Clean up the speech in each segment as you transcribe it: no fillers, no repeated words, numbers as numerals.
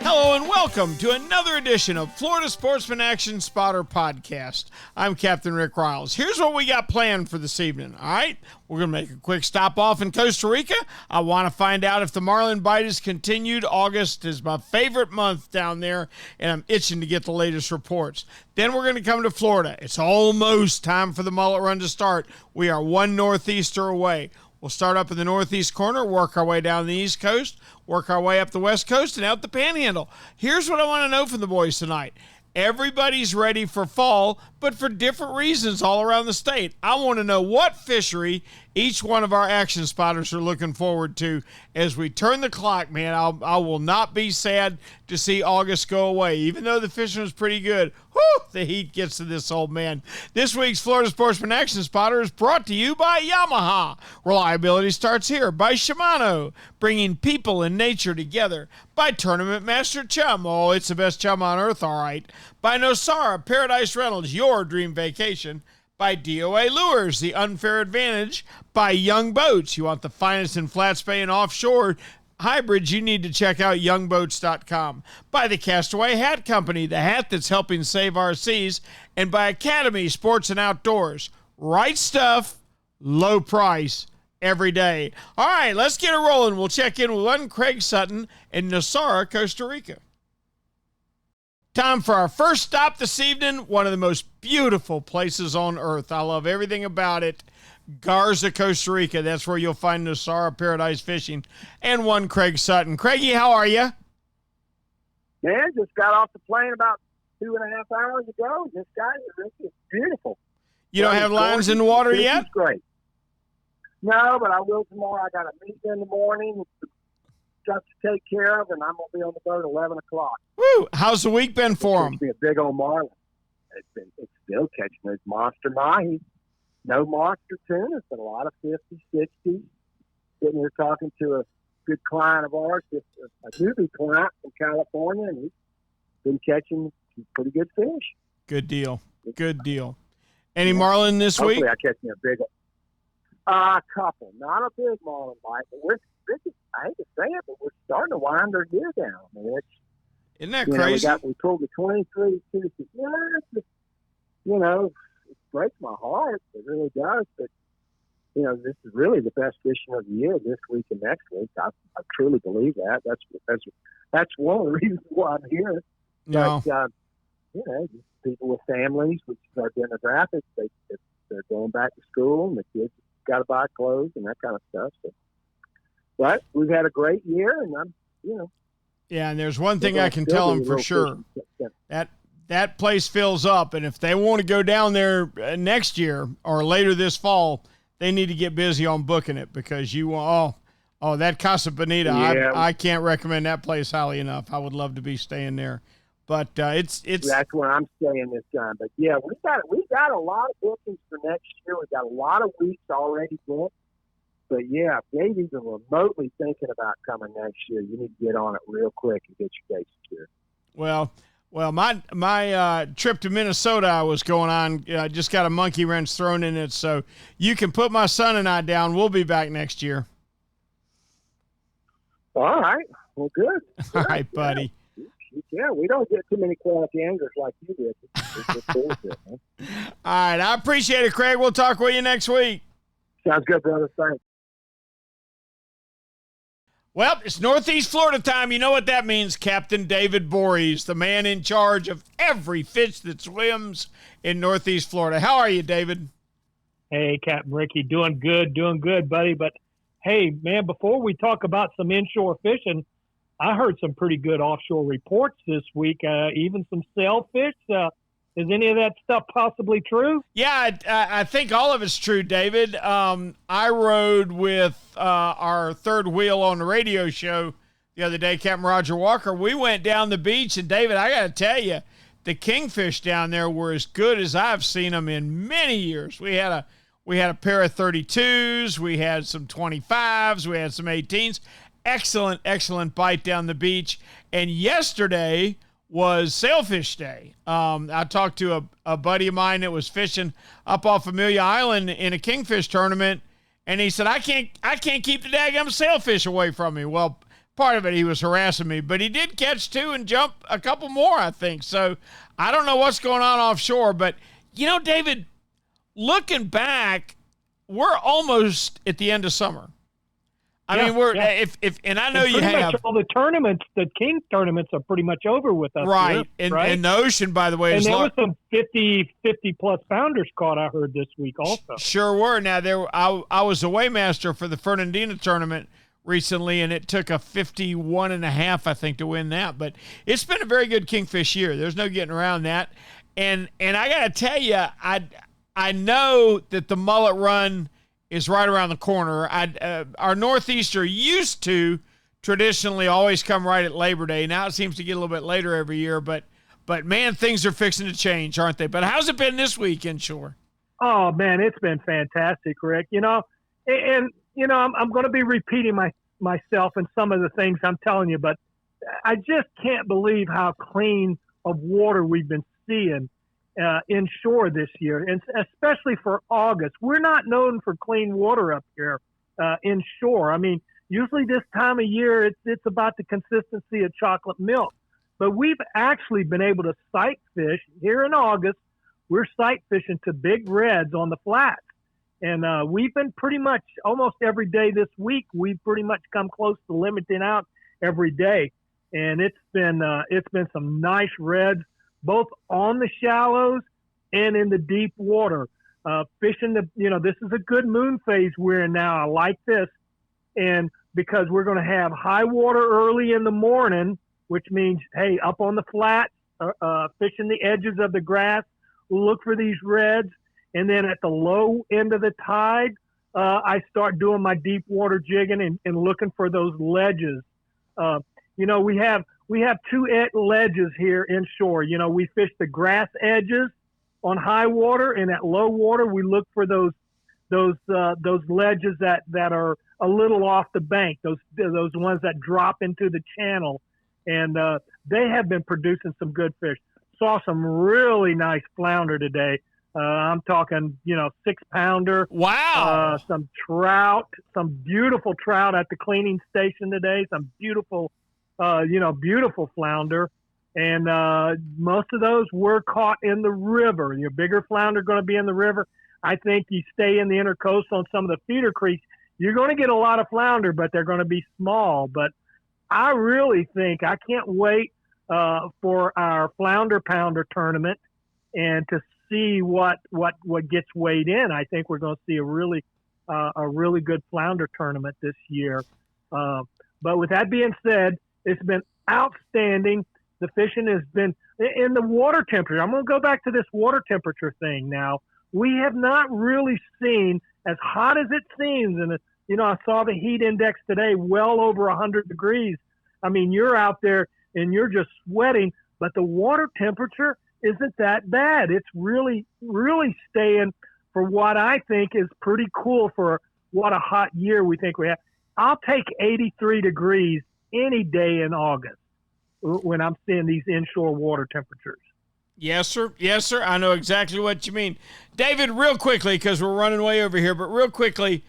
Hello and welcome to another edition of Florida Sportsman Action Spotter Podcast. I'm Captain Rick Riles. Here's what we got planned for this evening, all right? We're going to make a quick stop off in Costa Rica. I want to find out if the marlin bite has continued. August is my favorite month down there, and I'm itching to get the latest reports. Then we're going to come to Florida. It's almost time for the mullet run to start. We are one northeaster away. We'll start up in the northeast corner, work our way down the east coast, work our way up the west coast, and out the Panhandle. Here's what I want to know from the boys tonight. Everybody's ready for fall, but for different reasons all around the state. I want to know what fishery each one of our action spotters are looking forward to as we turn the clock, man. I will not be sad to see August go away. Even though the fishing was pretty good, the heat gets to this old man. This week's Florida Sportsman Action Spotter is brought to you by Yamaha. Reliability starts here. By Shimano, bringing people and nature together. By Tournament Master Chum. Oh, it's the best chum on earth, all right. By Nosara, Paradise Rentals, your dream vacation. By D.O.A. Lures, the unfair advantage. By Young Boats, you want the finest in flat spay and offshore hybrids, you need to check out youngboats.com. By the Castaway Hat Co, the hat that's helping save our seas. And by Academy Sports and Outdoors. Right stuff, low price, every day. All right, let's get it rolling. We'll check in with one Craig Sutton in Nosara, Costa Rica. Time for our first stop this evening, one of the most beautiful places on earth. I love everything about it. Garza, Costa Rica. That's where you'll find Nosara Paradise Fishing. And one Craig Sutton. Craigie, how are you? Man, just got off the plane about 2.5 hours ago. This guy is beautiful. You don't have lines in the water yet? It's great. No, but I will tomorrow. I got a meeting in the morning. Got to take care of, and I'm going to be on the boat at 11 o'clock. Woo! How's the week been for him? It's been a big old marlin. It's still catching those monster mahi. No monster tuna. It's been a lot of 50s, 60s. Sitting here talking to a good client of ours, just a newbie client from California, and he's been catching some pretty good fish. Good deal. Good deal. Any marlin this week? Hopefully I catch me a big couple. Not a big marlin bite, but I hate to say it, but we're starting to wind our gear down. I mean, isn't that crazy? We pulled the 23 tooth. It breaks my heart. It really does. But, this is really the best fishing of the year this week and next week. I truly believe that. That's one of the reasons why I'm here. No. But, just people with families, which is our demographics, they're going back to school, and the kids got to buy clothes and that kind of stuff. So. But we've had a great year, and Yeah, and there's one thing I can tell them for sure. That place fills up, and if they want to go down there next year or later this fall, they need to get busy on booking it because that Casa Bonita, yeah. I can't recommend that place highly enough. I would love to be staying there. But it's that's where I'm staying this time. But yeah, we got a lot of bookings for next year. We got a lot of weeks already booked. But yeah, if they're even remotely thinking about coming next year, you need to get on it real quick and get your dates secured. Well, my trip to Minnesota I was going on. I just got a monkey wrench thrown in it, so you can put my son and I down. We'll be back next year. All right. Well, good. All right, buddy. Yeah, we don't get too many quality anglers like you did. It's bullshit, man. All right, I appreciate it, Craig. We'll talk with you next week. Sounds good, brother. Thanks. Well, it's Northeast Florida time. You know what that means. Captain David Voorhees, the man in charge of every fish that swims in Northeast Florida. How are you, David? Hey, Captain Ricky. Doing good, buddy. But, hey, man, before we talk about some inshore fishing, I heard some pretty good offshore reports this week, even some sailfish. Is any of that stuff possibly true? Yeah, I think all of it's true, David. I rode with our third wheel on the radio show the other day, Captain Roger Walker. We went down the beach, and, David, I got to tell you, the kingfish down there were as good as I've seen them in many years. We had a pair of 32s. We had some 25s. We had some 18s. Excellent bite down the beach. And yesterday was Sailfish Day. I talked to a buddy of mine that was fishing up off Amelia Island in a kingfish tournament, And he said, I can't keep the daggum sailfish away from me. Well, part of it, he was harassing me, but he did catch 2 and jump a couple more, I think. So I don't know what's going on offshore, but David, looking back, we're almost at the end of summer. I mean, and I know you have much all the tournaments, the king tournaments are pretty much over with us. Right. Here, and, right? and the ocean, by the way, and is there was some 50 plus pounders caught, I heard, this week also. Sure were. Now, I was a weighmaster for the Fernandina tournament recently, and it took a 51.5, I think, to win that. But it's been a very good kingfish year. There's no getting around that. And I got to tell you, I know that the mullet run is right around the corner. Our Northeaster used to traditionally always come right at Labor Day. Now it seems to get a little bit later every year, but man, things are fixing to change, aren't they? But how's it been this week inshore? Oh man, it's been fantastic, Rick. I'm going to be repeating myself and some of the things I'm telling you, but I just can't believe how clean of water we've been seeing inshore this year, and especially for August. We're not known for clean water up here inshore. I mean, usually this time of year, it's about the consistency of chocolate milk. But we've actually been able to sight fish here in August. We're sight fishing to big reds on the flats. And we've been pretty much almost every day this week, we've pretty much come close to limiting out every day. And it's been some nice reds, both on the shallows and in the deep water. Fishing this is a good moon phase we're in now. I like this. And because we're going to have high water early in the morning, which means, hey, up on the flat, fishing the edges of the grass, we'll look for these reds. And then at the low end of the tide, I start doing my deep water jigging and looking for those ledges. We have 2 ledges here inshore. We fish the grass edges on high water, and at low water, we look for those ledges that are a little off the bank. Those ones that drop into the channel, and they have been producing some good fish. Saw some really nice flounder today. I'm talking, 6-pounder. Wow. Some trout, some beautiful trout at the cleaning station today. Some beautiful flounder. And most of those were caught in the river. Your bigger flounder going to be in the river. I think you stay in the intercoastal on some of the feeder creeks, you're going to get a lot of flounder, but they're going to be small. But I really think I can't wait for our flounder pounder tournament and to see what gets weighed in. I think we're going to see a really good flounder tournament this year. But with that being said, it's been outstanding. The fishing has been in the water temperature. I'm going to go back to this water temperature thing now. We have not really seen, as hot as it seems, and I saw the heat index today well over 100 degrees. I mean, you're out there and you're just sweating, but the water temperature isn't that bad. It's really, really staying for what I think is pretty cool for what a hot year we think we have. I'll take 83 degrees any day in August when I'm seeing these inshore water temperatures. Yes, sir. Yes, sir. I know exactly what you mean. David, real quickly, because we're running way over here, but real quickly,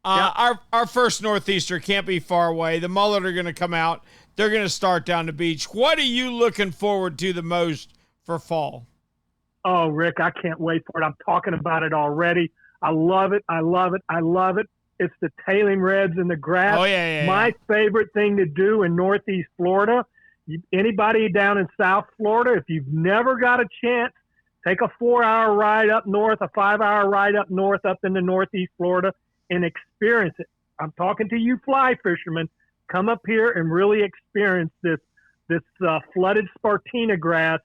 our first Northeaster can't be far away. The mullet are going to come out. They're going to start down the beach. What are you looking forward to the most for fall? Oh, Rick, I can't wait for it. I'm talking about it already. I love it. I love it. I love it. It's the tailing reds in the grass. Oh, yeah. My favorite thing to do in Northeast Florida. Anybody down in South Florida, if you've never got a chance, take a 4-hour ride up north, a 5-hour ride up north, up into Northeast Florida, and experience it. I'm talking to you fly fishermen. Come up here and really experience this flooded Spartina grass,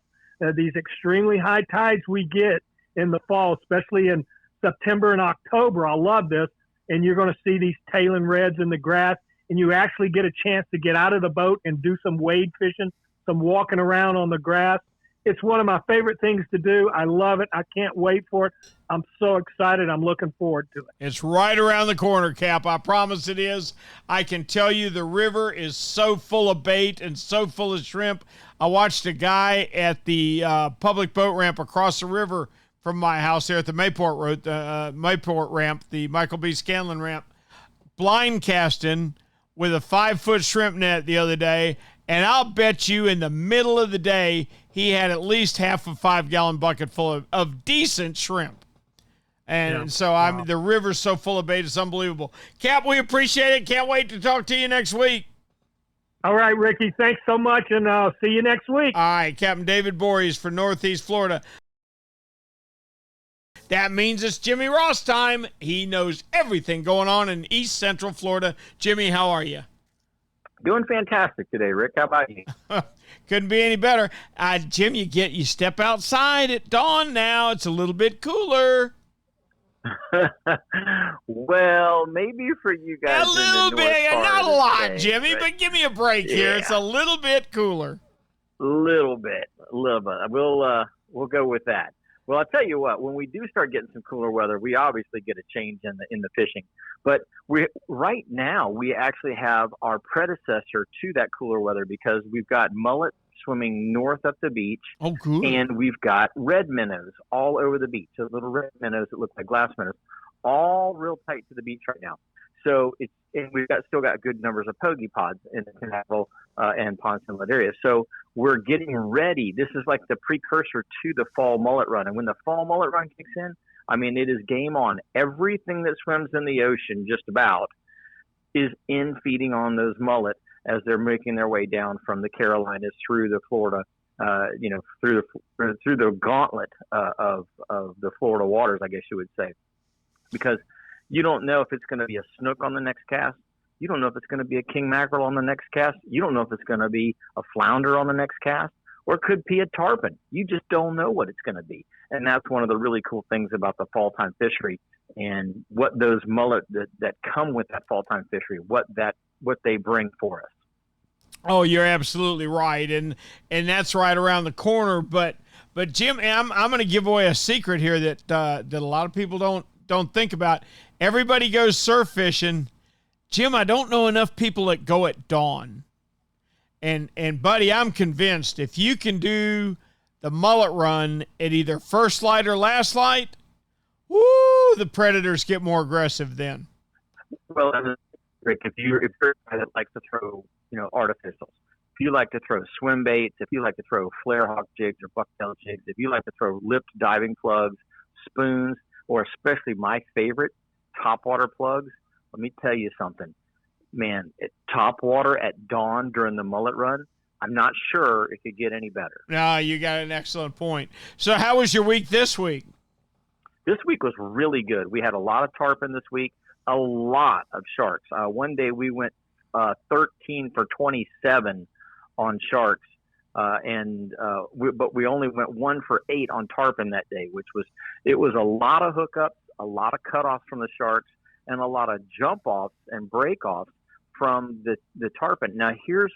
these extremely high tides we get in the fall, especially in September and October. I love this. And you're going to see these tailing reds in the grass, and you actually get a chance to get out of the boat and do some wade fishing, some walking around on the grass. It's one of my favorite things to do. I love it. I can't wait for it. I'm so excited. I'm looking forward to it. It's right around the corner, Cap. I promise it is. I can tell you the river is so full of bait and so full of shrimp. I watched a guy at the public boat ramp across the river from my house here at the Mayport Road, Mayport ramp, the Michael B. Scanlon ramp, blind casting with a 5-foot shrimp net the other day, and I'll bet you in the middle of the day he had at least half a 5-gallon bucket full of decent shrimp. And so the river's so full of bait, it's unbelievable. Cap, we appreciate it. Can't wait to talk to you next week. All right, Ricky, thanks so much, and I'll see you next week. All right, Captain David Voorhees for Northeast Florida. That means it's Jimmy Ross time. He knows everything going on in East Central Florida. Jimmy, how are you? Doing fantastic today, Rick. How about you? Couldn't be any better. Jim, you step outside at dawn now. It's a little bit cooler. Well, maybe for you guys. A little bit, not a lot, state, Jimmy, but give me a break here. It's a little bit cooler. Little bit. We'll go with that. Well, I'll tell you what. When we do start getting some cooler weather, we obviously get a change in the fishing. But right now we actually have our predecessor to that cooler weather because we've got mullet swimming north up the beach. Oh, good. And we've got red minnows all over the beach. So little red minnows that look like glass minnows, all real tight to the beach right now. So we've still got good numbers of pogey pods in the Panhandle and Ponce Inlet area. So we're getting ready. This is like the precursor to the fall mullet run. And when the fall mullet run kicks in, I mean, it is game on. Everything that swims in the ocean just about is in feeding on those mullet as they're making their way down from the Carolinas through the Florida, through the gauntlet of the Florida waters, I guess you would say, because you don't know if it's going to be a snook on the next cast. You don't know if it's going to be a king mackerel on the next cast. You don't know if it's going to be a flounder on the next cast, or it could be a tarpon. You just don't know what it's going to be. And that's one of the really cool things about the fall time fishery and what those mullet that come with that fall time fishery, what they bring for us. Oh, you're absolutely right. And that's right around the corner. But Jim, I'm going to give away a secret here that a lot of people don't think about. Everybody goes surf fishing. Jim, I don't know enough people that go at dawn. And buddy, I'm convinced if you can do the mullet run at either first light or last light, woo, the predators get more aggressive then. Well, Rick, if you're a guy that likes to throw, artificials, if you like to throw swim baits, if you like to throw flare hawk jigs or bucktail jigs, if you like to throw lipped diving plugs, spoons, or especially my favorite, topwater plugs, let me tell you something. Man, topwater at dawn during the mullet run, I'm not sure it could get any better. No, you got an excellent point. So how was your week this week? This week was really good. We had a lot of tarpon this week, a lot of sharks. One day we went 13 for 27 on sharks, but we only went 1 for 8 on tarpon that day, it was a lot of hookups, a lot of cutoffs from the sharks, and a lot of jump offs and break offs from the tarpon. Now here's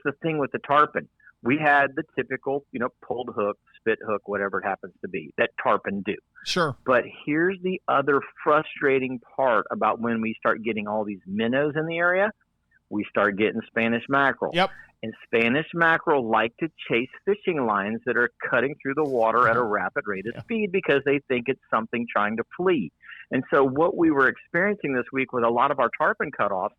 the thing with the tarpon. We had the typical, pulled hook, spit hook, whatever it happens to be, that tarpon do. Sure. But here's the other frustrating part about when we start getting all these minnows in the area. We start getting Spanish mackerel. Yep. And Spanish mackerel like to chase fishing lines that are cutting through the water at a rapid rate of speed because they think it's something trying to flee. And so what we were experiencing this week with a lot of our tarpon cutoffs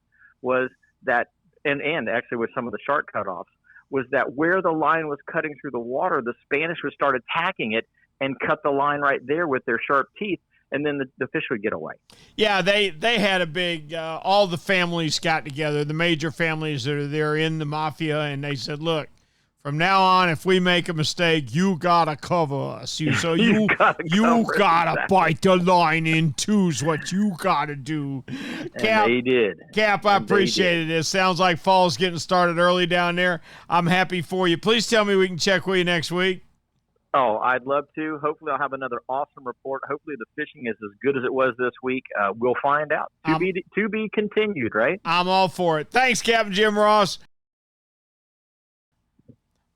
was that, and actually with some of the shark cutoffs, was that where the line was cutting through the water, the Spanish would start attacking it and cut the line right there with their sharp teeth, and then the fish would get away. Yeah, they had a big, all the families got together, the major families that are there in the mafia, and they said, look, from now on, if we make a mistake, you gotta cover us. You gotta bite the line in two is what you gotta do. Cap, and they did. Cap, I appreciate it. It sounds like fall's getting started early down there. I'm happy for you. Please tell me we can check with you next week. Oh, I'd love to. Hopefully I'll have another awesome report. Hopefully the fishing is as good as it was this week. We'll find out. To be continued, right? I'm all for it. Thanks, Captain Jim Ross.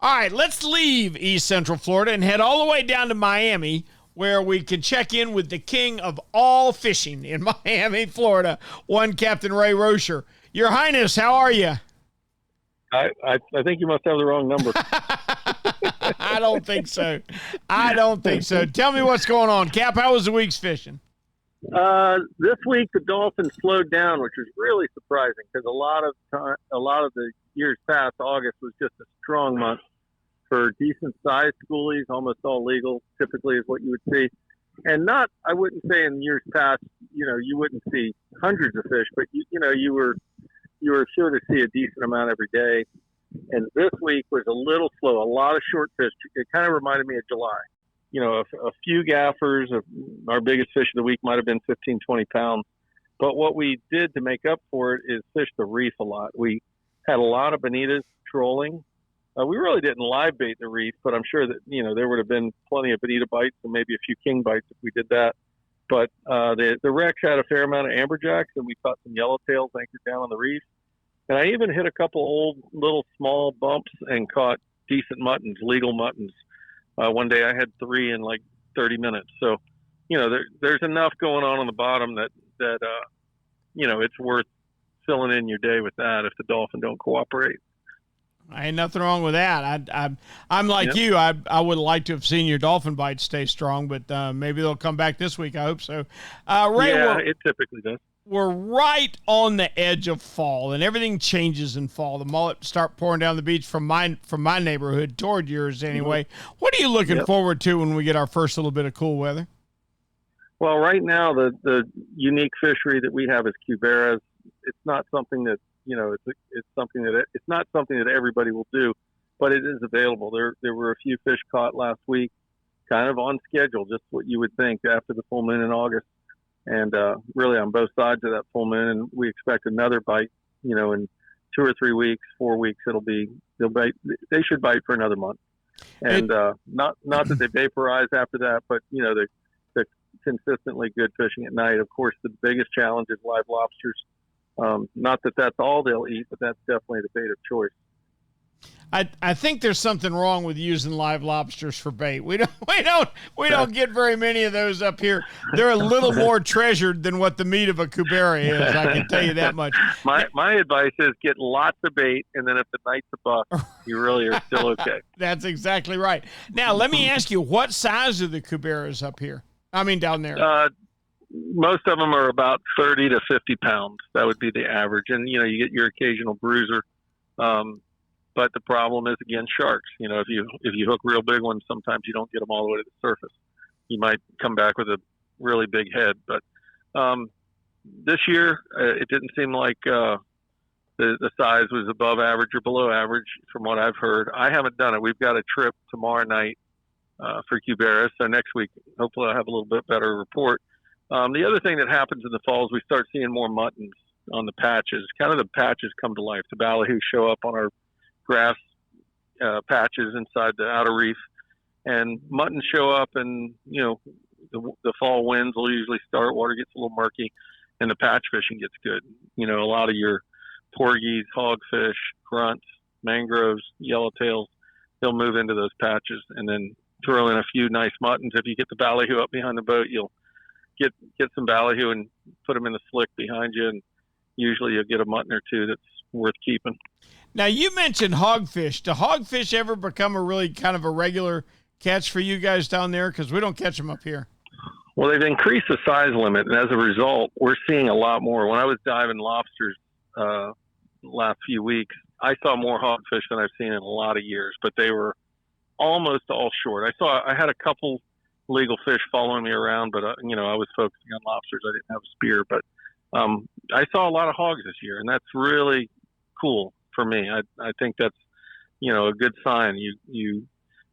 All right, let's leave East Central Florida and head all the way down to Miami, where we can check in with the king of all fishing in Miami, Florida, one Captain Ray Rocher. Your Highness, how are you? I think you must have the wrong number. I don't think so. I don't think so. Tell me what's going on. Cap, how was the week's fishing? This week the dolphins slowed down, which was really surprising because a lot of the years past, August was just a strong month for decent sized schoolies, almost all legal, typically is what you would see. And not, I wouldn't say in years past, you wouldn't see hundreds of fish, but you were sure to see a decent amount every day. And this week was a little slow, a lot of short fish. It kind of reminded me of July. A few gaffers. Our biggest fish of the week might have been 15, 20 pounds. But what we did to make up for it is fish the reef a lot. We had a lot of bonitas trolling. We really didn't live bait the reef, but I'm sure that, there would have been plenty of bonita bites and maybe a few king bites if we did that. But the wrecks had a fair amount of amberjacks, and we caught some yellowtails anchored down on the reef. And I even hit a couple old little small bumps and caught decent muttons, legal muttons. One day I had 3 in like 30 minutes. So, there's enough going on the bottom that it's worth filling in your day with that if the dolphin don't cooperate. Ain't nothing wrong with that. I'm like you. I would like to have seen your dolphin bites stay strong, but maybe they'll come back this week. I hope so. Ray, it typically does. We're right on the edge of fall, and everything changes in fall. The mullet start pouring down the beach from my neighborhood toward yours anyway. What are you looking forward to when we get our first little bit of cool weather? Well, right now the unique fishery that we have is cuberas. It's not something that it's not something that everybody will do, but it is available. There were a few fish caught last week, kind of on schedule, just what you would think after the full moon in August. And really on both sides of that full moon, and we expect another bite, in 2 or 3 weeks, 4 weeks, they'll bite. They should bite for another month. And not that they vaporize after that, but, they're consistently good fishing at night. Of course, the biggest challenge is live lobsters. Not that that's all they'll eat, but that's definitely the bait of choice. I think there's something wrong with using live lobsters for bait. We don't get very many of those up here. They're a little more treasured than what the meat of a cubera is. I can tell you that much. My advice is get lots of bait, and then if the night's a buck, you really are still okay. That's exactly right. Now let me ask you, what size are the cuberas up here? I mean, down there. Most of them are about 30 to 50 pounds. That would be the average, and you get your occasional bruiser. But the problem is, again, sharks. If you hook real big ones, sometimes you don't get them all the way to the surface. You might come back with a really big head. But this year, it didn't seem like the size was above average or below average from what I've heard. I haven't done it. We've got a trip tomorrow night for cuberas. So next week, hopefully I'll have a little bit better report. The other thing that happens in the fall is we start seeing more muttons on the patches. Kind of the patches come to life. The ballyhoo show up on our grass patches inside the outer reef, and muttons show up, and the fall winds will usually start, water gets a little murky, and the patch fishing gets good. A lot of your porgies, hogfish, grunts, mangroves, yellowtails, they'll move into those patches, and then throw in a few nice muttons. If you get the ballyhoo up behind the boat, you'll get some ballyhoo and put them in the slick behind you, and usually you'll get a mutton or two that's worth keeping. Now, you mentioned hogfish. Do hogfish ever become a really kind of a regular catch for you guys down there? Because we don't catch them up here. Well, they've increased the size limit, and as a result, we're seeing a lot more. When I was diving lobsters last few weeks, I saw more hogfish than I've seen in a lot of years, but they were almost all short. I had a couple legal fish following me around, but I was focusing on lobsters. I didn't have a spear, but I saw a lot of hogs this year, and that's really cool for me. I think that's a good sign. You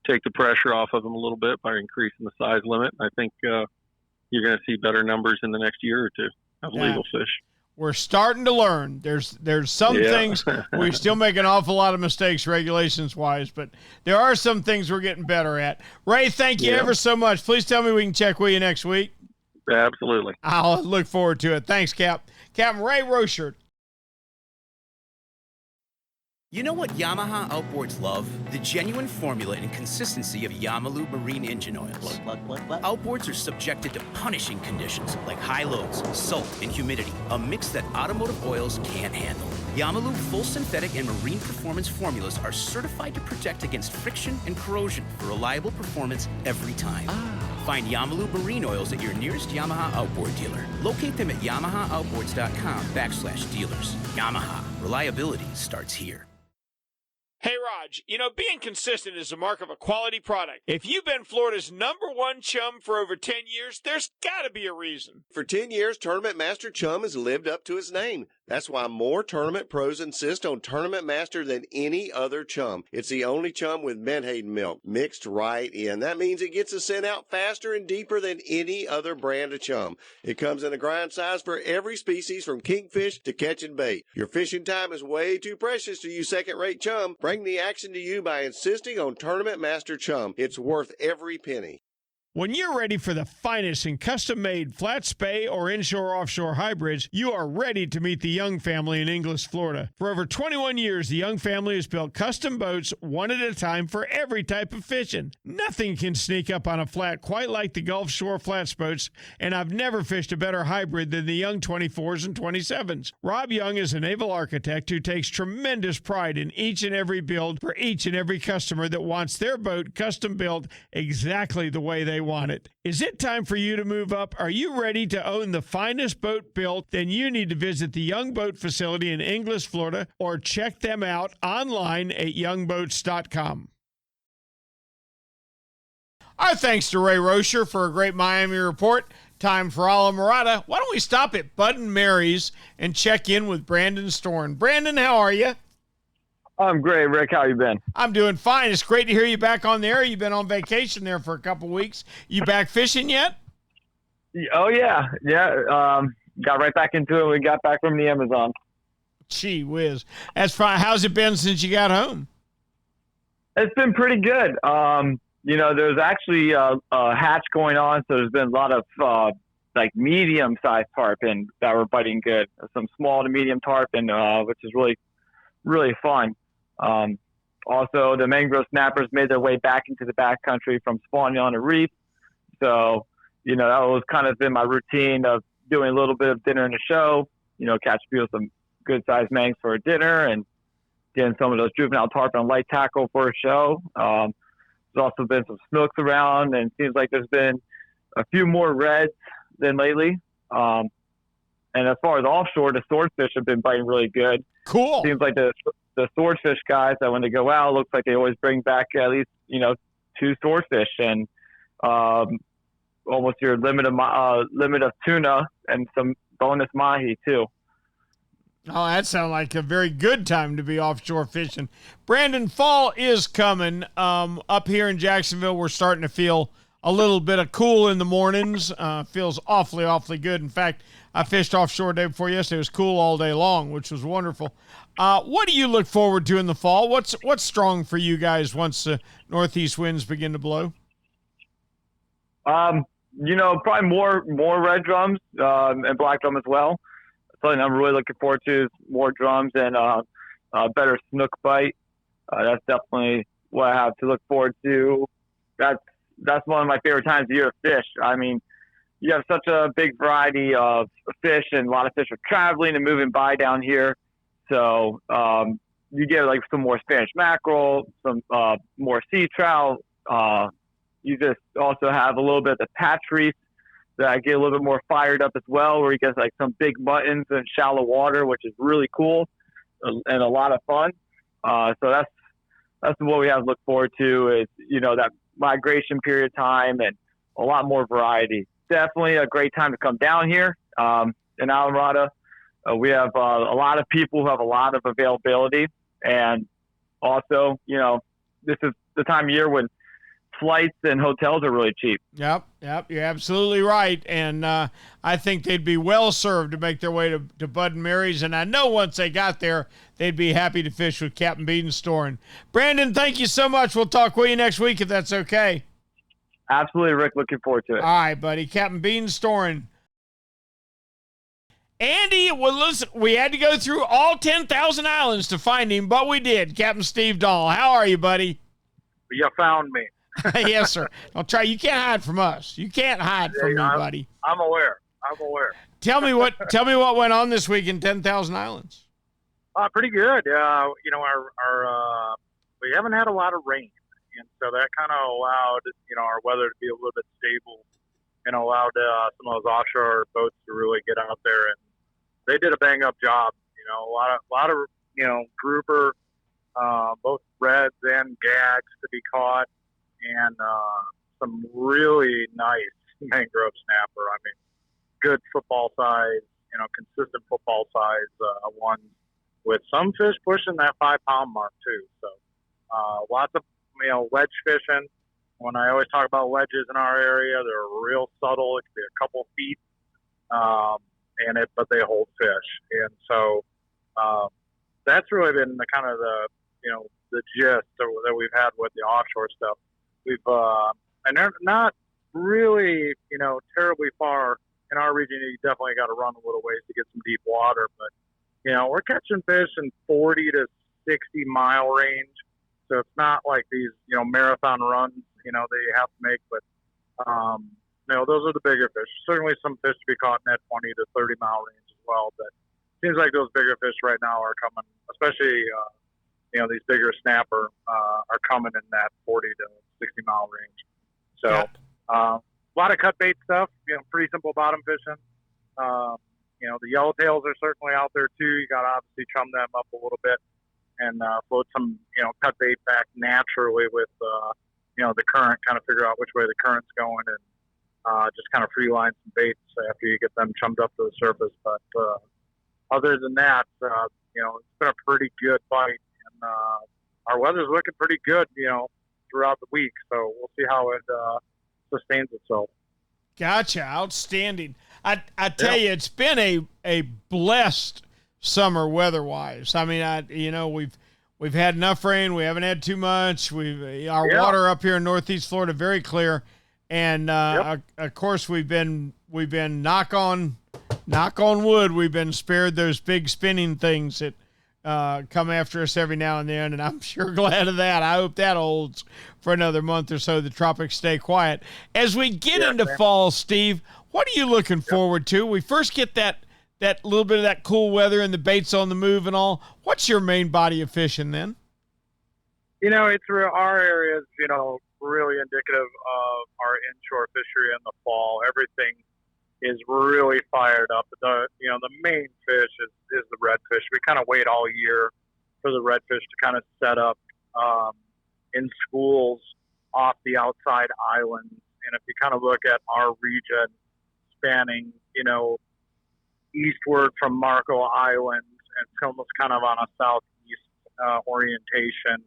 take the pressure off of them a little bit by increasing the size limit. I think you're going to see better numbers in the next year or two of legal fish. We're starting to learn. There's some things we still make an awful lot of mistakes regulations wise, but there are some things we're getting better at. Ray, thank you ever so much. Please tell me we can check with you next week. Absolutely. I'll look forward to it. Thanks, Cap. Captain Ray Rochert. You know what Yamaha Outboards love? The genuine formula and consistency of Yamalu marine engine oils. Outboards are subjected to punishing conditions like high loads, salt, and humidity, a mix that automotive oils can't handle. Yamalu full synthetic and marine performance formulas are certified to protect against friction and corrosion for reliable performance every time. Find Yamalu marine oils at your nearest Yamaha Outboard dealer. Locate them at yamahaaoutboards.com/dealers. Yamaha, reliability starts here. Hey, Raj, being consistent is the mark of a quality product. If you've been Florida's #1 chum for over 10 years, there's got to be a reason. For 10 years, Tournament Master Chum has lived up to its name. That's why more tournament pros insist on Tournament Master than any other chum. It's the only chum with menhaden milk mixed right in. That means it gets the scent out faster and deeper than any other brand of chum. It comes in a grind size for every species from kingfish to catching bait. Your fishing time is way too precious to use second-rate chum. Bring the action to you by insisting on Tournament Master Chum. It's worth every penny. When you're ready for the finest in custom-made flat spay or inshore-offshore hybrids, you are ready to meet the Young family in Inglis, Florida. For over 21 years, the Young family has built custom boats one at a time for every type of fishing. Nothing can sneak up on a flat quite like the Gulf Shore flats boats, and I've never fished a better hybrid than the Young 24s and 27s. Rob Young is a naval architect who takes tremendous pride in each and every build for each and every customer that wants their boat custom built exactly the way they want it. Is it time for you to move up? Are you ready to own the finest boat built? Then you need to visit the Young Boat facility in Inglis, Florida, or check them out online at youngboats.com. Our thanks to Ray Rocher for a great Miami report. Time for Ala Morada. Why don't we stop at Bud and Mary's and check in with Brandon Storn. Brandon, how are you? I'm great, Rick. How you been? I'm doing fine. It's great to hear you back on the air. You've been on vacation there for a couple weeks. You back fishing yet? Oh, yeah. Got right back into it. We got back from the Amazon. Gee whiz. That's fine. How's it been since you got home? It's been pretty good. There's actually a hatch going on, so there's been a lot of medium-sized tarpon that were biting good. Some small to medium tarpon, which is really, really fun. Also, the mangrove snappers made their way back into the backcountry from spawning on a reef. So, that was kind of been my routine of doing a little bit of dinner in the show, catch some good-sized mangs for a dinner and getting some of those juvenile tarpon on light tackle for a show. There's also been some snooks around, and it seems like there's been a few more reds than lately. And as far as offshore, the swordfish have been biting really good. Cool. Seems like the swordfish guys that when they go out, looks like they always bring back at least 2 swordfish and almost your limit of tuna and some bonus mahi too. Oh, that sounds like a very good time to be offshore fishing. Brandon, fall is coming. Up here in Jacksonville, we're starting to feel a little bit of cool in the mornings. Feels awfully good. In fact, I fished offshore day before yesterday. It was cool all day long, which was wonderful. What do you look forward to in the fall? What's strong for you guys once the northeast winds begin to blow? Probably more red drums and black drum as well. Something I'm really looking forward to is more drums and better snook bite. That's definitely what I have to look forward to. That's one of my favorite times of year to fish. I mean, you have such a big variety of fish, and a lot of fish are traveling and moving by down here. So you get like some more Spanish mackerel, some more sea trout. You just also have a little bit of the patch reef that I get a little bit more fired up as well, where you get like some big muttons in shallow water, which is really cool and a lot of fun. So that's what we have to look forward to is, that migration period time and a lot more variety. Definitely a great time to come down here in Alameda. We have a lot of people who have a lot of availability. And also, this is the time of year when flights and hotels are really cheap. Yep, you're absolutely right. And I think they'd be well served to make their way to Bud and Mary's. And I know once they got there, they'd be happy to fish with Captain Beanstorn. Brandon, thank you so much. We'll talk with you next week if that's okay. Absolutely, Rick. Looking forward to it. All right, buddy. Captain Beanstorn. Andy, well, listen, we had to go through all 10,000 islands to find him, but we did. Captain Steve Dahl, how are you, buddy? You found me. Yes, sir. Don't try. You can't hide from us. You can't hide from me, buddy. I'm aware. Tell me what went on this week in 10,000 Islands. Pretty good. We haven't had a lot of rain, and so that kind of allowed, our weather to be a little bit stable, and allowed some of those offshore boats to really get out there, and they did a bang up job. A lot of grouper, both reds and gags to be caught, and some really nice mangrove snapper. I mean, good football size, consistent football size ones, with some fish pushing that 5-pound mark too. So lots of wedge fishing. When I always talk about wedges in our area, they're real subtle. It could be a couple feet, but they hold fish. And so that's really been the kind of the gist that we've had with the offshore stuff. We've and they're not really terribly far in our region. You definitely got to run a little ways to get some deep water, but we're catching fish in 40 to 60 mile range. So it's not like these marathon runs that you have to make, but those are the bigger fish. Certainly some fish to be caught in that 20 to 30 mile range as well, but it seems like those bigger fish right now are coming, especially these bigger snapper are coming in that 40 to 60 mile range. So a lot of cut bait stuff, pretty simple bottom fishing. The yellowtails are certainly out there too. You got to obviously chum them up a little bit and float some cut bait back naturally with the current, kind of figure out which way the current's going, and just kind of free line some baits after you get them chummed up to the surface. But other than that, it's been a pretty good bite, and our weather's looking pretty good throughout the week, so we'll see how it sustains itself. Gotcha. Outstanding. I tell you, it's been a blessed summer weather-wise. I mean, we've had enough rain. We haven't had too much. Our water up here in Northeast Florida very clear, and of course we've been knock on wood. We've been spared those big spinning things that come after us every now and then, and I'm sure glad of that. I hope that holds for another month or so. The tropics stay quiet. As we get into fall, Steve, what are you looking forward to? We first get that little bit of that cool weather and the baits on the move and all. What's your main body of fishing then? It's our area is, really indicative of our inshore fishery in the fall. Everything is really fired up. The main fish is the redfish. We kind of wait all year for the redfish to kind of set up in schools off the outside islands. And if you kind of look at our region spanning, eastward from Marco Island, and it's almost kind of on a southeast orientation.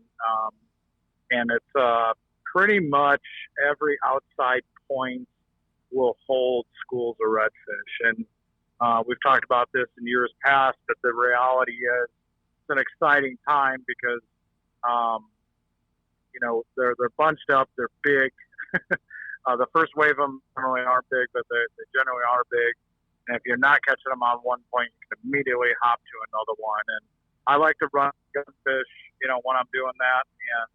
And it's pretty much every outside point will hold schools of redfish. And we've talked about this in years past, but the reality is it's an exciting time because, they're bunched up, they're big. The first wave of them generally aren't big, but they generally are big. And if you're not catching them on one point, you can immediately hop to another one. And I like to run gunfish, when I'm doing that. And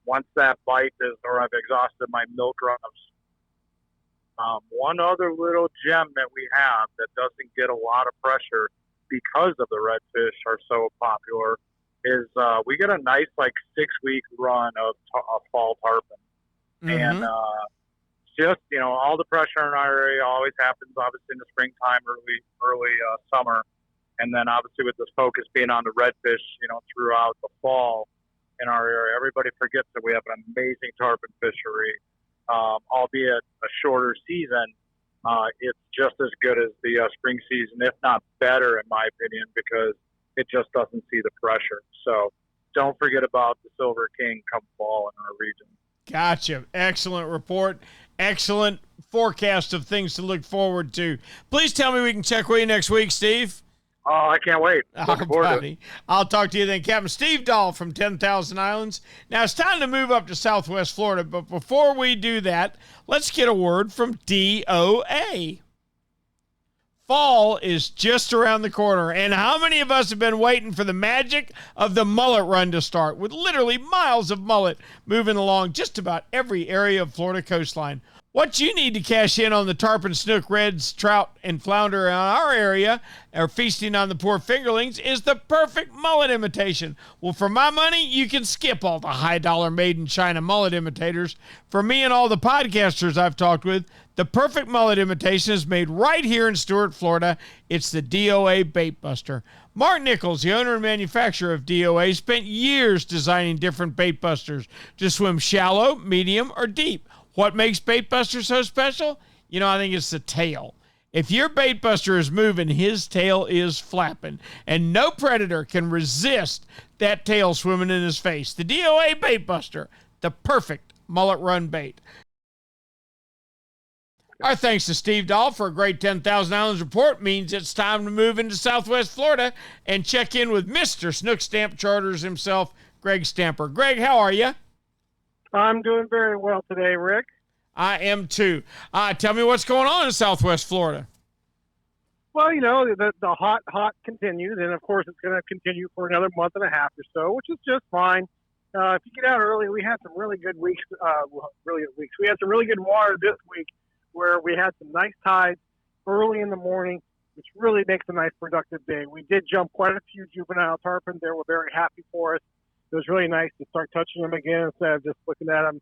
once that bite is, or I've exhausted my milk runs, one other little gem that we have that doesn't get a lot of pressure because of the redfish are so popular is we get a nice 6-week run of fall tarpon. Mm-hmm. And just, all the pressure in our area always happens obviously in the springtime, early summer. And then obviously with this focus being on the redfish, throughout the fall in our area, everybody forgets that we have an amazing tarpon fishery. Albeit a shorter season, it's just as good as the spring season, if not better, in my opinion, because it just doesn't see the pressure. So don't forget about the Silver King come fall in our region. Gotcha. Excellent report. Excellent forecast of things to look forward to. Please tell me we can check with you next week, Steve. Oh, I can't wait. Looking forward to it. I'll talk to you then. Captain Steve Dahl from 10,000 Islands. Now, it's time to move up to Southwest Florida, but before we do that, let's get a word from D.O.A. Fall is just around the corner, and how many of us have been waiting for the magic of the mullet run to start, with literally miles of mullet moving along just about every area of Florida coastline? What you need to cash in on the tarpon, snook, reds, trout, and flounder in our area, or feasting on the poor fingerlings, is the perfect mullet imitation. Well, for my money, you can skip all the high-dollar made-in-China mullet imitators. For me and all the podcasters I've talked with, the perfect mullet imitation is made right here in Stuart, Florida. It's the D.O.A. Bait Buster. Mark Nichols, the owner and manufacturer of D.O.A., spent years designing different bait busters to swim shallow, medium, or deep. What makes Bait Buster so special? I think it's the tail. If your bait buster is moving, his tail is flapping, and no predator can resist that tail swimming in his face. The D.O.A. Bait Buster, the perfect mullet run bait. Our thanks to Steve Dahl for a great 10,000 Islands report means it's time to move into Southwest Florida and check in with Mr. Snook Stamp Charters himself, Greg Stamper. Greg, how are you? I'm doing very well today, Rick. I am too. Tell me what's going on in Southwest Florida. Well, the hot continues, and of course it's going to continue for another month and a half or so, which is just fine. If you get out early, we had some really good weeks. We had some really good water this week where we had some nice tides early in the morning, which really makes a nice productive day. We did jump quite a few juvenile tarpon. They were very happy for us. It was really nice to start touching them again instead of just looking at them,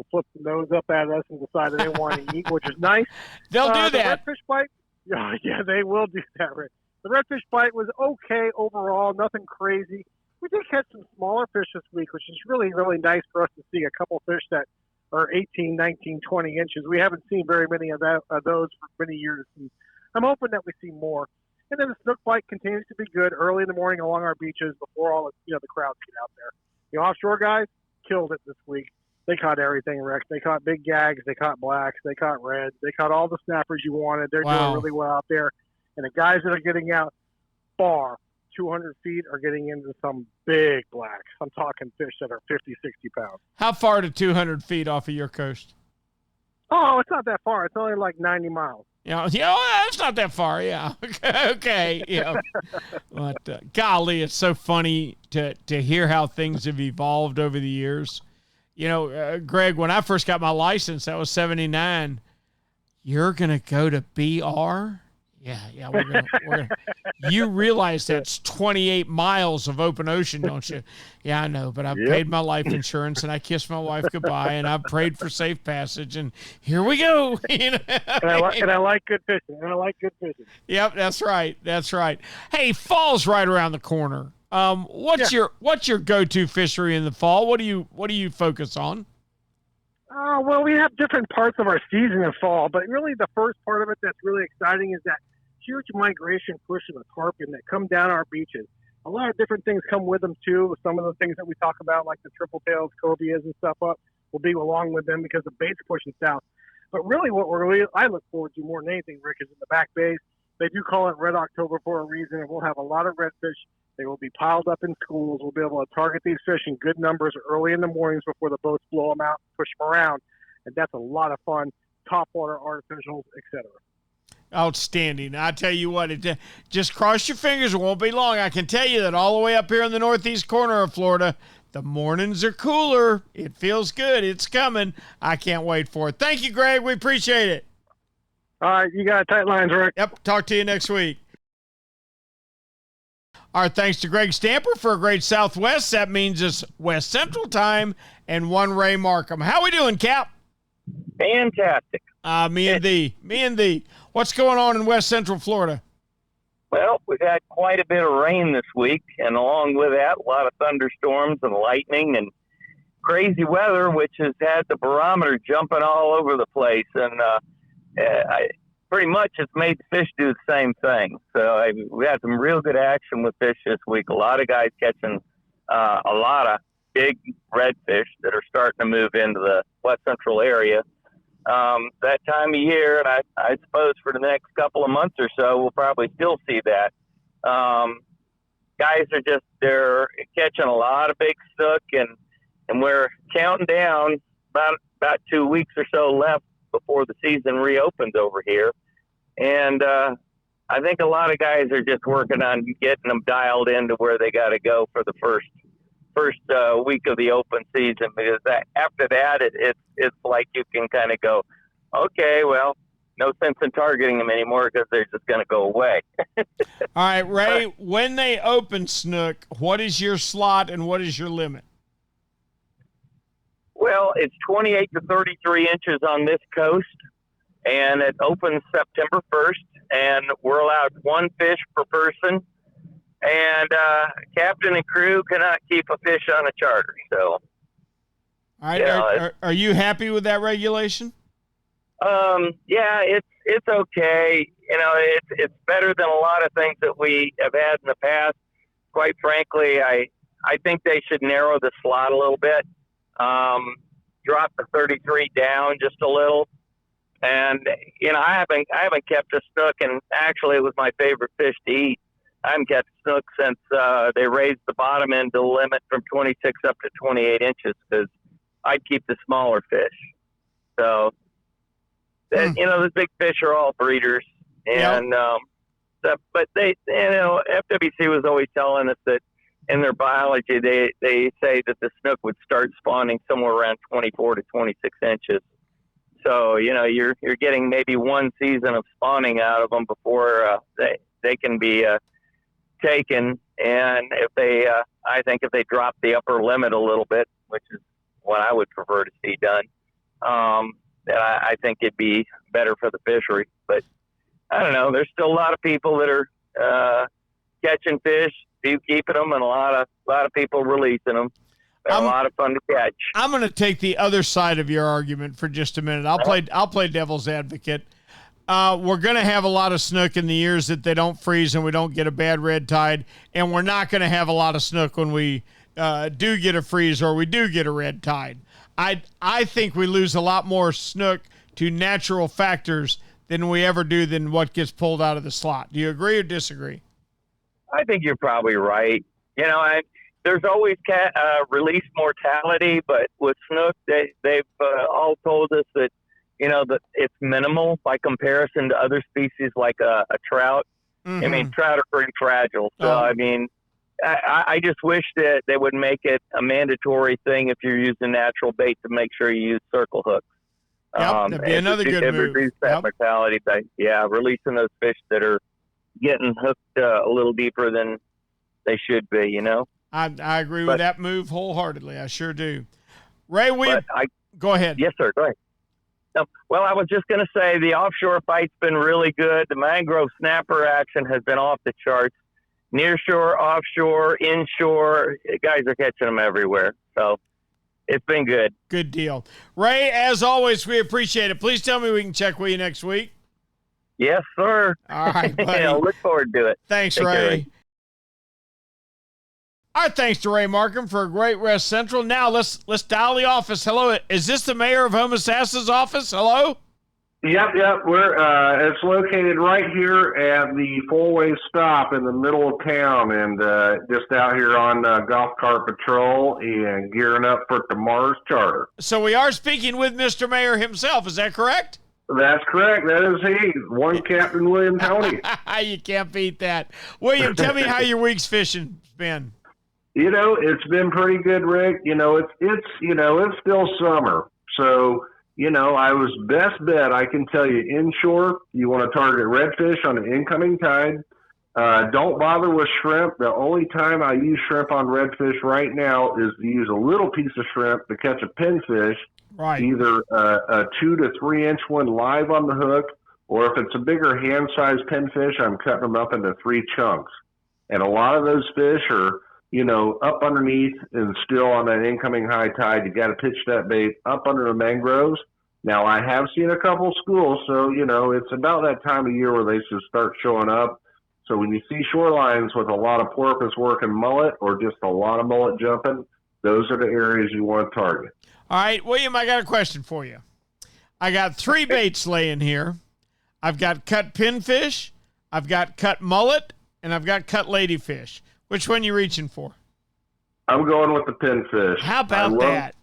flip the nose up at us and decide that they want to eat, which is nice. They'll do the that. Redfish bite, yeah, they will do that, Rick. The redfish bite was okay overall, nothing crazy. We did catch some smaller fish this week, which is really, really nice for us to see a couple fish that are 18, 19, 20 inches. We haven't seen very many of those for many years, and I'm hoping that we see more. And then the snook bite continues to be good early in the morning along our beaches before all the crowds get out there. The offshore guys killed it this week. They caught everything, Rex. They caught big gags. They caught blacks. They caught reds. They caught all the snappers you wanted. They're doing really well out there. And the guys that are getting out far, 200 feet, are getting into some big blacks. I'm talking fish that are 50, 60 pounds. How far to 200 feet off of your coast? Oh, it's not that far. It's only like 90 miles. It's not that far. Yeah. Okay. But golly, it's so funny to hear how things have evolved over the years. Greg, when I first got my license, that was 79. You're going to go to BR? Yeah. We're gonna, you realize that's 28 miles of open ocean, don't you? Yeah, I know, but I've paid my life insurance and I kissed my wife goodbye and I've prayed for safe passage and here we go. And I like good fishing. Yep, that's right. Hey, fall's right around the corner. What's your go-to fishery in the fall? What do you focus on? Well, we have different parts of our season in fall, but really the first part of it that's really exciting is that huge migration push of the tarpon that come down our beaches. A lot of different things come with them too. Some of the things that we talk about, like the triple tails, cobias, and stuff, will be along with them because the bait's pushing south. But really, what I look forward to more than anything, Rick, is in the back bays. They do call it Red October for a reason, and we'll have a lot of redfish. They will be piled up in schools. We'll be able to target these fish in good numbers early in the mornings before the boats blow them out and push them around. And that's a lot of fun. Topwater artificials, etc. Outstanding. I tell you what, just cross your fingers. It won't be long. I can tell you that all the way up here in the northeast corner of Florida, the mornings are cooler. It feels good. It's coming. I can't wait for it. Thank you, Greg. We appreciate it. All right. You got tight lines, Rick. Yep. Talk to you next week. Our thanks to Greg Stamper for a great Southwest. That means it's West Central time and one Ray Markham. How we doing, Cap? Fantastic. Me and thee. What's going on in West Central Florida? Well, we've had quite a bit of rain this week, and along with that, a lot of thunderstorms and lightning and crazy weather, which has had the barometer jumping all over the place. And pretty much it's made the fish do the same thing. So we had some real good action with fish this week. A lot of guys catching a lot of big redfish that are starting to move into the West Central area. That time of year, and I suppose for the next couple of months or so, we'll probably still see that. Guys are they're catching a lot of big snook, and we're counting down about 2 weeks or so left before the season reopens over here. And I think a lot of guys are just working on getting them dialed into where they got to go for the first week of the open season, because after that it's like you can kind of go, okay, well, no sense in targeting them anymore because they're just going to go away. All right, Ray, when they open snook, what is your slot and what is your limit? Well, it's 28 to 33 inches on this coast, and it opens September 1st, and we're allowed one fish per person, and captain and crew cannot keep a fish on a charter. So, all right, are you happy with that regulation? Yeah, it's okay. You know, it's better than a lot of things that we have had in the past. Quite frankly, I think they should narrow the slot a little bit. Drop the 33 down just a little. And, you know, I haven't kept a snook, and actually it was my favorite fish to eat. I haven't kept snook since they raised the bottom end of the limit from 26 up to 28 inches because I'd keep the smaller fish. So, you know, the big fish are all breeders. And, but they, you know, FWC was always telling us that in their biology, they say that the snook would start spawning somewhere around 24 to 26 inches. So, you know, you're getting maybe one season of spawning out of them before they can be taken. And if they, I think if they drop the upper limit a little bit, which is what I would prefer to see done, then I think it'd be better for the fishery. But I don't know. There's still a lot of people that are catching fish, few keeping them, and a lot of people releasing them. They're a lot of fun to catch. I'm going to take the other side of your argument for just a minute. I'll play devil's advocate. We're going to have a lot of snook in the years that they don't freeze and we don't get a bad red tide, and we're not going to have a lot of snook when we do get a freeze or we do get a red tide. I think we lose a lot more snook to natural factors than we ever do than what gets pulled out of the slot. Do you agree or disagree? I think you're probably right. You know, there's always release mortality, but with snook, they've all told us that, you know, that it's minimal by comparison to other species like a trout. Mm-hmm. I mean, trout are pretty fragile. So, I mean, I just wish that they would make it a mandatory thing if you're using natural bait to make sure you use circle hooks. That'd be another good move. Reduce that mortality, but releasing those fish that are getting hooked a little deeper than they should be, you know? I agree with that move wholeheartedly. I sure do. Ray, go ahead. Yes, sir. Go ahead. Well, I was just going to say the offshore fight's been really good. The mangrove snapper action has been off the charts. Nearshore, offshore, inshore, guys are catching them everywhere. So it's been good. Good deal. Ray, as always, we appreciate it. Please tell me we can check with you next week. Yes, sir. All right, buddy. Look forward to it. Thanks, Ray. All right, thanks to Ray Markham for a great Rest Central. Now let's dial the office. Hello, is this the mayor of Homosassa's office? Hello? Yep. We're it's located right here at the four-way stop in the middle of town, and just out here on golf cart patrol and gearing up for tomorrow's charter. So we are speaking with Mr. Mayor himself. Is that correct? That's correct. That is he. One Captain William Tony. You can't beat that. William, tell me how your week's fishing been. You know, it's been pretty good, Rick. You know, it's still summer. So, you know, I was best bet, I can tell you, inshore, you want to target redfish on an incoming tide. Don't bother with shrimp. The only time I use shrimp on redfish right now is to use a little piece of shrimp to catch a pinfish. Right. Either a 2 to 3 inch one live on the hook, or if it's a bigger hand-sized pinfish, I'm cutting them up into 3 chunks. And a lot of those fish are, you know, up underneath and still on that incoming high tide. You got to pitch that bait up under the mangroves. Now, I have seen a couple schools, so, you know, it's about that time of year where they should start showing up. So when you see shorelines with a lot of porpoise working mullet or just a lot of mullet jumping, those are the areas you want to target. All right, William, I got a question for you. I got 3 baits laying here. I've got cut pinfish, I've got cut mullet, and I've got cut ladyfish. Which one you reaching for? I'm going with the pinfish. How about that?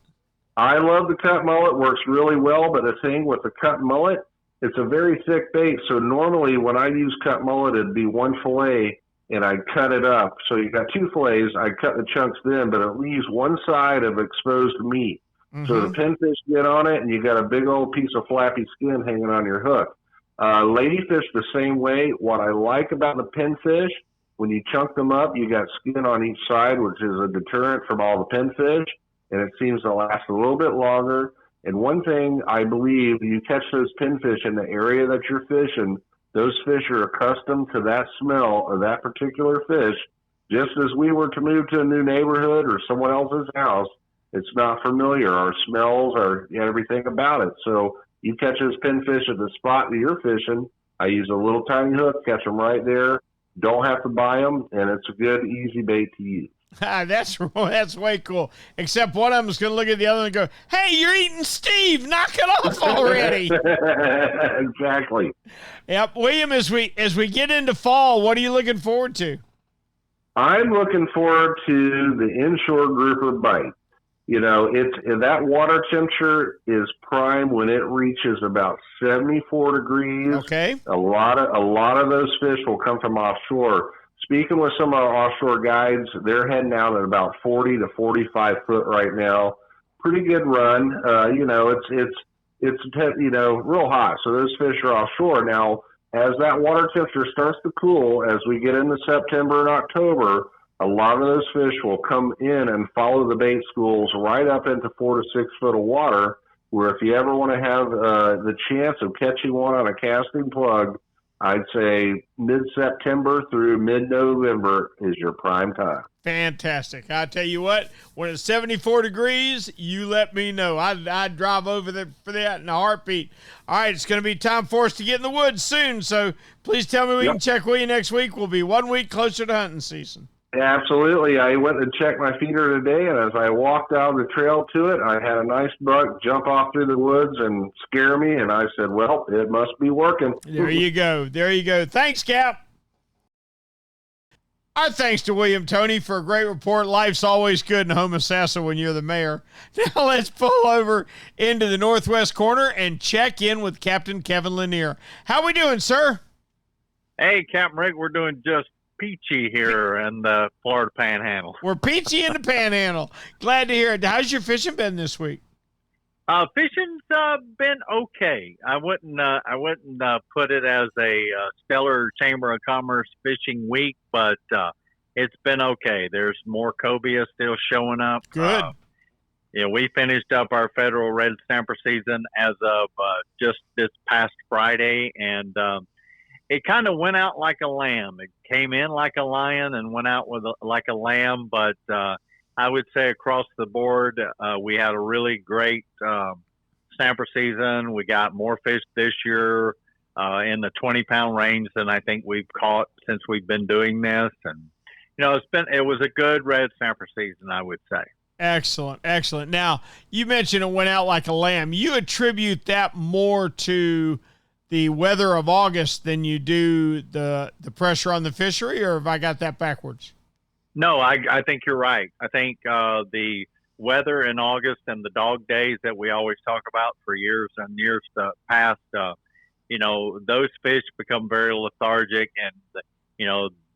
I love the cut mullet. Works really well, but the thing with the cut mullet, it's a very thick bait. So normally when I use cut mullet, it'd be 1 fillet, and I'd cut it up. So you got 2 fillets. I'd cut the chunks then, but it leaves one side of exposed meat. So the pinfish get on it, and you got a big old piece of flappy skin hanging on your hook. Ladyfish the same way. What I like about the pinfish, when you chunk them up, you got skin on each side, which is a deterrent from all the pinfish, and it seems to last a little bit longer. And one thing I believe, you catch those pinfish in the area that you're fishing, those fish are accustomed to that smell of that particular fish. Just as we were to move to a new neighborhood or someone else's house, it's not familiar. Our smells are everything about it. So you catch those pinfish at the spot that you're fishing. I use a little tiny hook, catch them right there. Don't have to buy them, and it's a good, easy bait to use. That's way cool. Except one of them is going to look at the other and go, "Hey, you're eating Steve. Knock it off already." Exactly. Yep. William, as we get into fall, what are you looking forward to? I'm looking forward to the inshore grouper bite. You know, that water temperature is prime when it reaches about 74 degrees. Okay. A lot of those fish will come from offshore. Speaking with some of our offshore guides, they're heading out at about 40 to 45 foot right now. Pretty good run. It's real hot. So those fish are offshore now. As that water temperature starts to cool, as we get into September and October, a lot of those fish will come in and follow the bait schools right up into 4 to 6 foot of water, where if you ever want to have the chance of catching one on a casting plug, I'd say mid-September through mid-November is your prime time. Fantastic. I tell you what, when it's 74 degrees, you let me know. I'd drive over there for that in a heartbeat. All right, it's going to be time for us to get in the woods soon, so please tell me we can check with you next week. We'll be 1 week closer to hunting season. Absolutely. I went and checked my feeder today, and as I walked out the trail to it, I had a nice buck jump off through the woods and scare me, and I said, well, it must be working. There you go. There you go. Thanks, Cap. Our thanks to William Toney for a great report. Life's always good in Homosassa when you're the mayor. Now let's pull over into the northwest corner and check in with Captain Kevin Lanier. How we doing, sir? Hey, Captain Rick, we're doing just peachy here in the Florida Panhandle. We're peachy in the Panhandle. Glad to hear it. How's your fishing been this week? Fishing's been okay. I wouldn't put it as a stellar Chamber of Commerce fishing week, but it's been okay. There's more cobia still showing up. Good. We finished up our federal red snapper season as of just this past Friday, and it kind of went out like a lamb. It came in like a lion and went out like a lamb. But I would say across the board, we had a really great snapper season. We got more fish this year in the 20-pound range than I think we've caught since we've been doing this. And it was a good red snapper season, I would say. Excellent, excellent. Now you mentioned it went out like a lamb. You attribute that more to the weather of August than you do the pressure on the fishery, or have I got that backwards? No, I think you're right. I think the weather in August and the dog days that we always talk about for years and years past, those fish become very lethargic, and,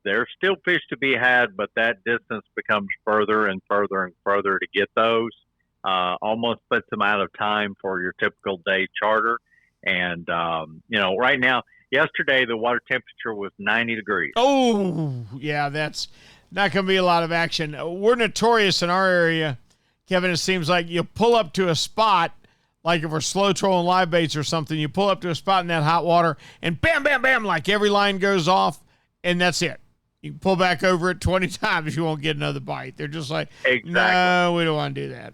there's still fish to be had, but that distance becomes further and further and further to get those. Almost puts them out of time for your typical day charter. And, right now, yesterday, the water temperature was 90 degrees. Oh, yeah, that's not going to be a lot of action. We're notorious in our area, Kevin. It seems like you pull up to a spot, like if we're slow trolling live baits or something, you pull up to a spot in that hot water and bam, bam, bam, like every line goes off, and that's it. You can pull back over it 20 times, you won't get another bite. They're just like, exactly. No, we don't want to do that.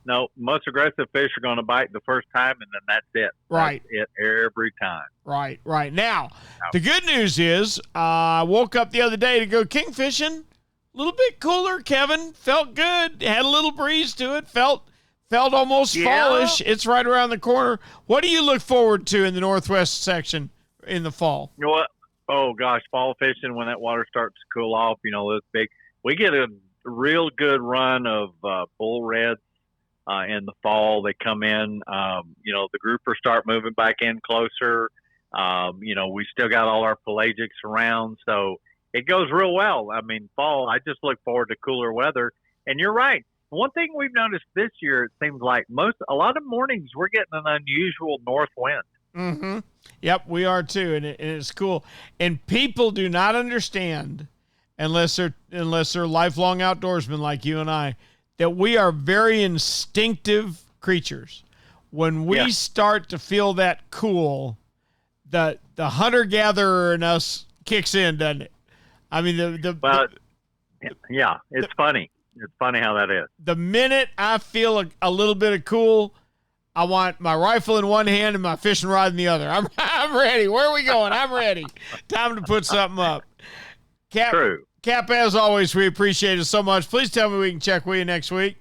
No, most aggressive fish are going to bite the first time, and then that's it. Right. That's it every time. Right. Now, the good news is I woke up the other day to go king fishing. A little bit cooler, Kevin. Felt good. Had a little breeze to it. Felt almost fallish. It's right around the corner. What do you look forward to in the northwest section in the fall? You know what? Oh, gosh, fall fishing when that water starts to cool off, those big. We get a real good run of bull reds. In the fall, they come in, the groupers start moving back in closer. We still got all our pelagics around, so it goes real well. I mean, fall, I just look forward to cooler weather. And you're right. One thing we've noticed this year, it seems like a lot of mornings we're getting an unusual north wind. Mm-hmm. Yep, we are too, and it's cool. And people do not understand, unless they're lifelong outdoorsmen like you and I, that we are very instinctive creatures. When we start to feel that cool, the hunter-gatherer in us kicks in, doesn't it? I mean, it's funny. It's funny how that is. The minute I feel a little bit of cool, I want my rifle in one hand and my fishing rod in the other. I'm ready. Where are we going? I'm ready. Time to put something up. True. Cap, as always, we appreciate it so much. Please tell me we can check with you next week.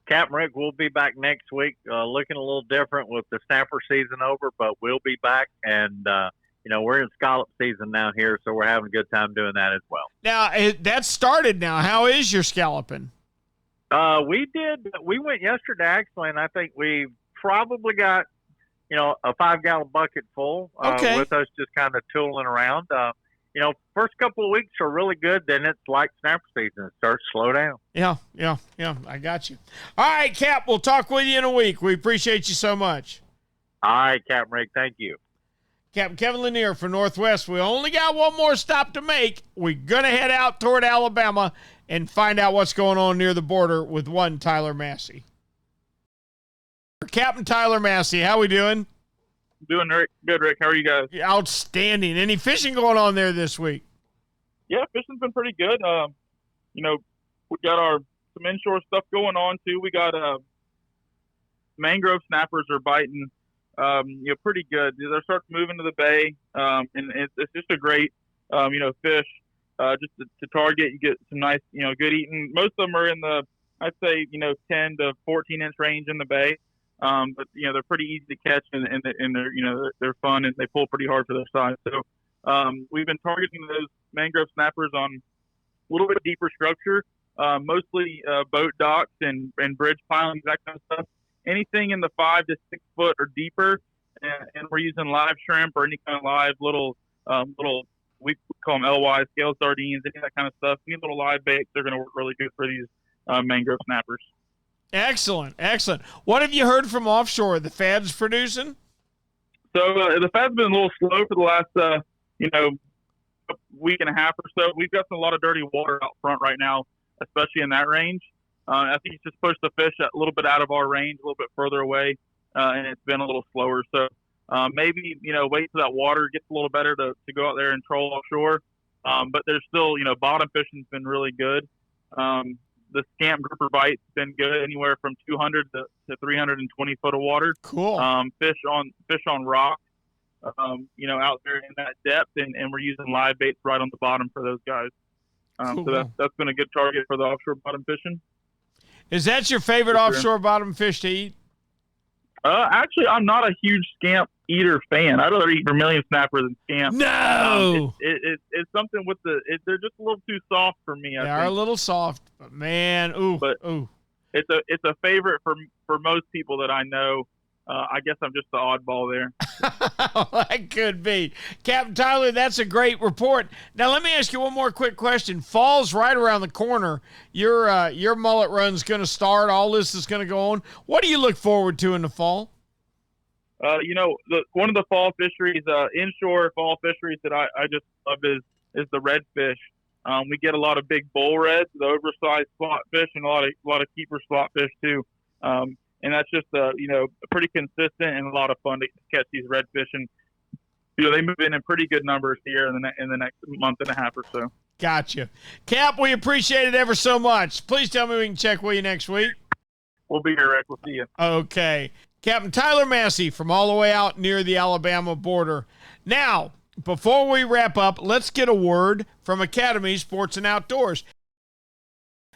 Captain Rick, we'll be back next week, looking a little different with the snapper season over, but we'll be back. And, we're in scallop season now here, so we're having a good time doing that as well. Now, that's started now. How is your scalloping? We went yesterday, actually, and I think we probably got, a 5-gallon bucket full with us just kind of tooling around. First couple of weeks are really good. Then it's like snapper season. It starts to slow down. Yeah. I got you. All right, Cap, we'll talk with you in a week. We appreciate you so much. All right, Captain Rick. Thank you. Captain Kevin Lanier for Northwest. We only got one more stop to make. We're going to head out toward Alabama and find out what's going on near the border with one Tyler Massey. Captain Tyler Massey, how we doing? Doing good, Rick. How are you guys? Outstanding. Any fishing going on there this week? Yeah, fishing's been pretty good. We got some inshore stuff going on too. We got mangrove snappers are biting, pretty good. They're starting to move into the bay, and it's just a great, fish. Just to target, you get some nice, good eating. Most of them are in the, I'd say, 10 to 14 inch range in the bay. But they're pretty easy to catch, and they're fun, and they pull pretty hard for their size. So we've been targeting those mangrove snappers on a little bit deeper structure, mostly boat docks and bridge pilings, that kind of stuff. Anything in the 5 to 6 foot or deeper, and we're using live shrimp or any kind of live little we call them LY scale sardines, any of that kind of stuff. Any little live baits, they're going to work really good for these mangrove snappers. Excellent. What have you heard from offshore? The fad's producing? So the fad's been a little slow for the last, week and a half or so. We've got a lot of dirty water out front right now, especially in that range. I think it's just pushed the fish a little bit out of our range, a little bit further away, and it's been a little slower. So maybe, wait till that water gets a little better to go out there and troll offshore. But there's still, bottom fishing's been really good. The scamp grouper bite's been good, anywhere from 200 to 320 foot of water. Cool. Fish on rock, out there in that depth, and we're using live baits right on the bottom for those guys. Cool. So that's been a good target for the offshore bottom fishing. Is that your favorite offshore bottom fish to eat? Actually, I'm not a huge scamp eater fan. I'd rather eat vermilion snapper than scamp. No! It's something with they're just a little too soft for me. They are a little soft, but man, ooh. It's a favorite for most people that I know. I guess I'm just the oddball there. That could be. Captain Tyler, that's a great report. Now, let me ask you one more quick question. Fall's right around the corner. Your mullet run's going to start. All this is going to go on. What do you look forward to in the fall? One of the fall fisheries, inshore fall fisheries that I just love is the redfish. We get a lot of big bull reds, the oversized slot fish, and a lot of keeper slot fish too. And that's just pretty consistent and a lot of fun to catch these redfish. And they move in pretty good numbers here in the next month and a half or so. Gotcha. Cap, we appreciate it ever so much. Please tell me we can check with you next week. We'll be here, Rick. We'll see you. Okay. Captain Tyler Massey from all the way out near the Alabama border. Now, before we wrap up, let's get a word from Academy Sports and Outdoors.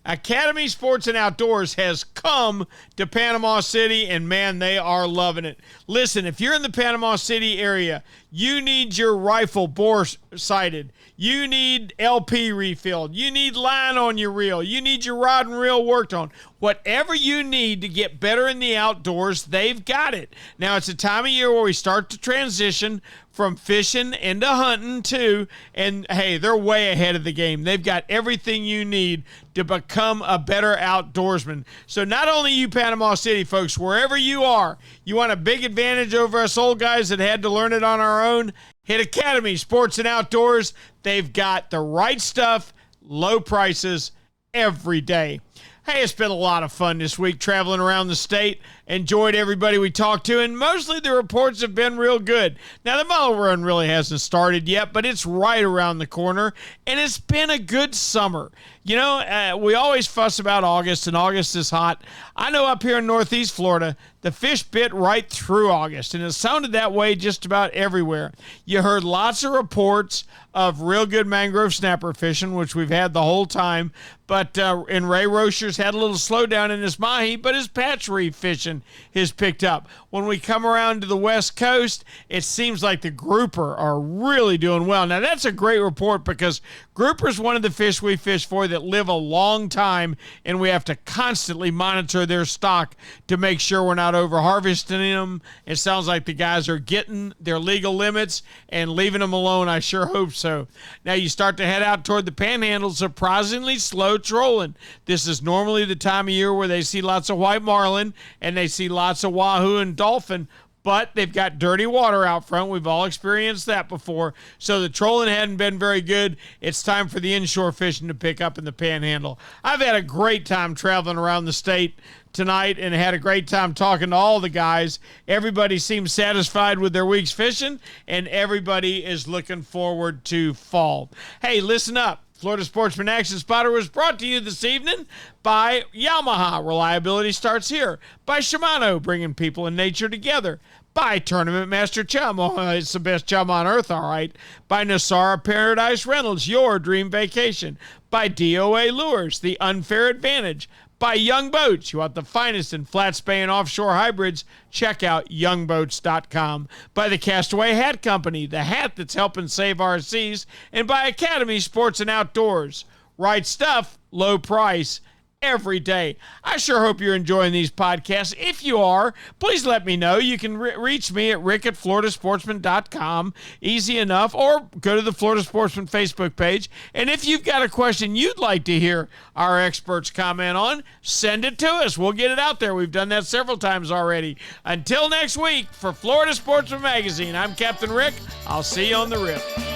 Academy Sports and Outdoors has come to Panama City, and man, they are loving it. Listen, if you're in the Panama City area, You need your rifle bore sighted. You need LP refilled. You need line on your reel. You need your rod and reel worked on. Whatever you need to get better in the outdoors, they've got it. Now, it's a time of year where we start to transition from fishing into hunting too, and hey, they're way ahead of the game. They've got everything you need to become a better outdoorsman. So not only you Panama City folks, wherever you are, you want a big advantage over us old guys that had to learn it on our own, hit Academy Sports and Outdoors. They've got the right stuff, low prices every day. Hey, it's been a lot of fun this week traveling around the state. Enjoyed everybody we talked to, and mostly the reports have been real good. Now, the Mullet Run really hasn't started yet, but it's right around the corner, and it's been a good summer. You know, we always fuss about August, and August is hot. I know up here in Northeast Florida, the fish bit right through August, and it sounded that way just about everywhere. You heard lots of reports of real good mangrove snapper fishing, which we've had the whole time, but and Ray Rocher's had a little slowdown in his mahi, but his patch reef fishing has picked up. When we come around to the West Coast, it seems like the grouper are really doing well. Now, that's a great report because grouper's one of the fish we fish for that live a long time, and we have to constantly monitor their stock to make sure we're not over-harvesting them. It sounds like the guys are getting their legal limits and leaving them alone. I sure hope so. Now, you start to head out toward the Panhandle, surprisingly slow trolling. This is normally the time of year where they see lots of white marlin and they see lots of wahoo and dolphin, but they've got dirty water out front. We've all experienced that before. So the trolling hadn't been very good. It's time for the inshore fishing to pick up in the Panhandle. I've had a great time traveling around the state tonight and had a great time talking to all the guys. Everybody seems satisfied with their week's fishing, and everybody is looking forward to fall. Hey, listen up. Florida Sportsman Action Spotter was brought to you this evening by Yamaha. Reliability starts here. By Shimano, bringing people and nature together. By Tournament Master Chum. Oh, it's the best chum on earth, all right. By Nosara Paradise Rentals, your dream vacation. By D.O.A. Lures, the unfair advantage. By Young Boats. You want the finest in flat spay and offshore hybrids? Check out youngboats.com. By the Castaway Hat Co, the hat that's helping save our seas. And by Academy Sports and Outdoors. Right stuff, low price, every day. I sure hope you're enjoying these podcasts. If you are, please let me know. You can reach me at rick@floridasportsman.com. Easy enough. Or go to the Florida Sportsman Facebook page. And if you've got a question you'd like to hear our experts comment on, send it to us. We'll get it out there. We've done that several times already. Until next week, for Florida Sportsman Magazine, I'm Captain Rick. I'll see you on the rip.